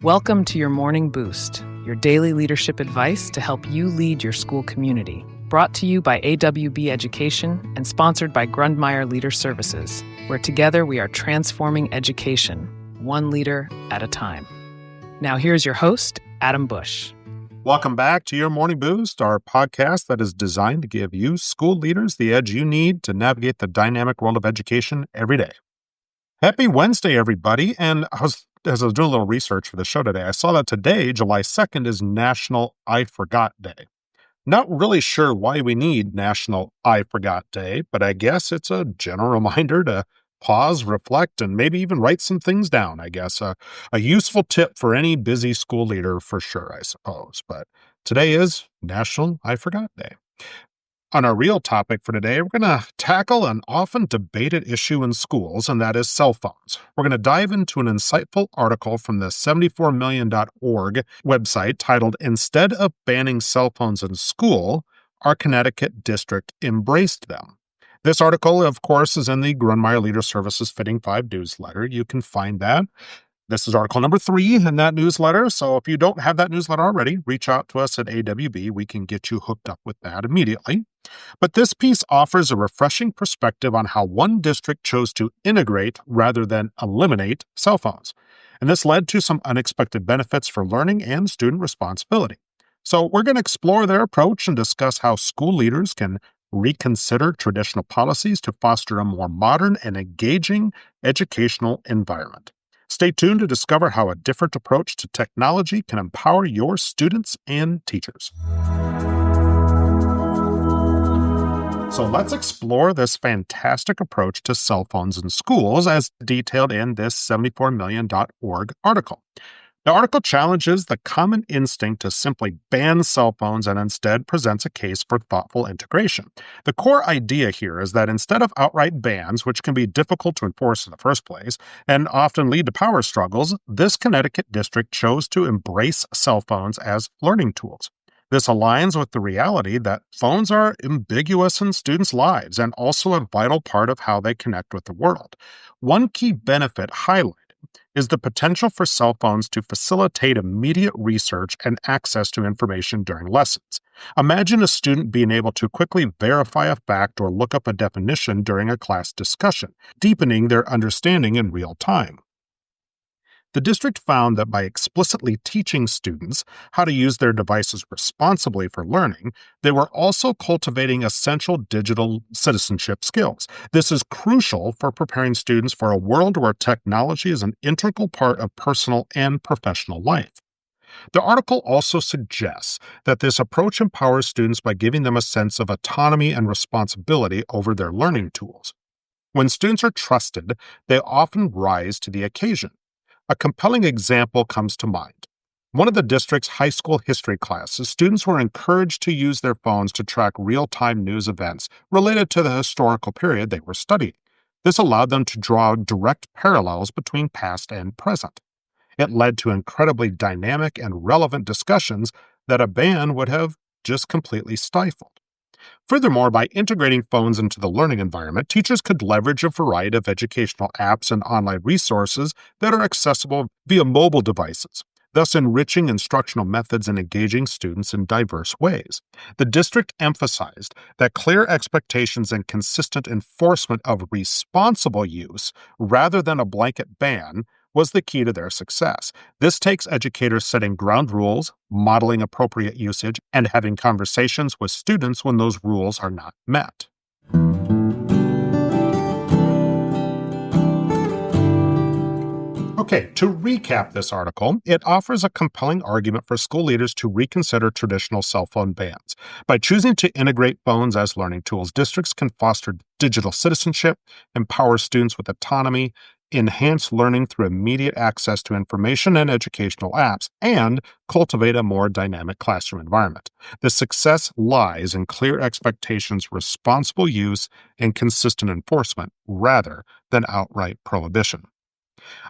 Welcome to your Morning Boost, your daily leadership advice to help you lead your school community. Brought to you by AWB Education and sponsored by Grundmeyer Leader Services, where together we are transforming education, one leader at a time. Now here's your host, Adam Bush. Welcome back to your Morning Boost, our podcast that is designed to give you school leaders the edge you need to navigate the dynamic world of education every day. Happy Wednesday, everybody. And as I was doing a little research for the show today, I saw that today, July 2nd, is National I Forgot Day. Not really sure why we need National I Forgot Day, but I guess it's a general reminder to pause, reflect, and maybe even write some things down, I guess. A useful tip for any busy school leader for sure, I suppose. But today is National I Forgot Day. On our real topic for today, we're going to tackle an often debated issue in schools, and that is cell phones. We're going to dive into an insightful article from the 74million.org website titled, "Instead of Banning Cell Phones in School, Our Connecticut District Embraced Them." This article, of course, is in the Grundmeyer Leader Services Fitting 5 newsletter. You can find that. This is article number 3 in that newsletter, so if you don't have that newsletter already, reach out to us at AWB. We can get you hooked up with that immediately. But this piece offers a refreshing perspective on how one district chose to integrate rather than eliminate cell phones. And this led to some unexpected benefits for learning and student responsibility. So we're going to explore their approach and discuss how school leaders can reconsider traditional policies to foster a more modern and engaging educational environment. Stay tuned to discover how a different approach to technology can empower your students and teachers. So let's explore this fantastic approach to cell phones in schools as detailed in this 74million.org article. The article challenges the common instinct to simply ban cell phones and instead presents a case for thoughtful integration. The core idea here is that instead of outright bans, which can be difficult to enforce in the first place and often lead to power struggles, this Connecticut district chose to embrace cell phones as learning tools. This aligns with the reality that phones are ambiguous in students' lives and also a vital part of how they connect with the world. One key benefit highlighted is the potential for cell phones to facilitate immediate research and access to information during lessons. Imagine a student being able to quickly verify a fact or look up a definition during a class discussion, deepening their understanding in real time. The district found that by explicitly teaching students how to use their devices responsibly for learning, they were also cultivating essential digital citizenship skills. This is crucial for preparing students for a world where technology is an integral part of personal and professional life. The article also suggests that this approach empowers students by giving them a sense of autonomy and responsibility over their learning tools. When students are trusted, they often rise to the occasion. A compelling example comes to mind. One of the district's high school history classes, students were encouraged to use their phones to track real-time news events related to the historical period they were studying. This allowed them to draw direct parallels between past and present. It led to incredibly dynamic and relevant discussions that a ban would have just completely stifled. Furthermore, by integrating phones into the learning environment, teachers could leverage a variety of educational apps and online resources that are accessible via mobile devices, thus enriching instructional methods and engaging students in diverse ways. The district emphasized that clear expectations and consistent enforcement of responsible use, rather than a blanket ban, was the key to their success. This takes educators setting ground rules, modeling appropriate usage, and having conversations with students when those rules are not met. Okay, to recap this article, it offers a compelling argument for school leaders to reconsider traditional cell phone bans. By choosing to integrate phones as learning tools, districts can foster digital citizenship, empower students with autonomy, enhance learning through immediate access to information and educational apps, and cultivate a more dynamic classroom environment. The success lies in clear expectations, responsible use, and consistent enforcement, rather than outright prohibition.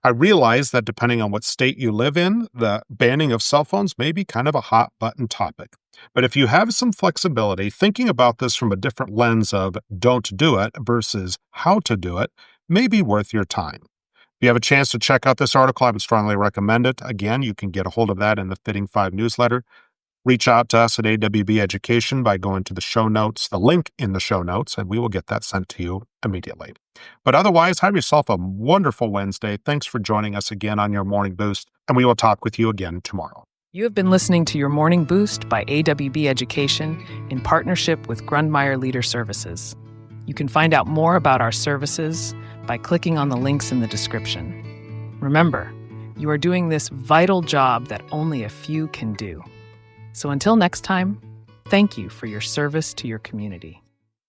I realize that depending on what state you live in, the banning of cell phones may be kind of a hot button topic. But if you have some flexibility, thinking about this from a different lens of don't do it versus how to do it may be worth your time. If you have a chance to check out this article, I would strongly recommend it. Again, you can get a hold of that in the Fitting 5 newsletter. Reach out to us at AWB Education by going to the show notes, the link in the show notes, and we will get that sent to you immediately. But otherwise, have yourself a wonderful Wednesday. Thanks for joining us again on your Morning Boost, and we will talk with you again tomorrow. You have been listening to your Morning Boost by AWB Education in partnership with Grundmeyer Leader Services. You can find out more about our services by clicking on the links in the description. Remember, you are doing this vital job that only a few can do. So until next time, thank you for your service to your community.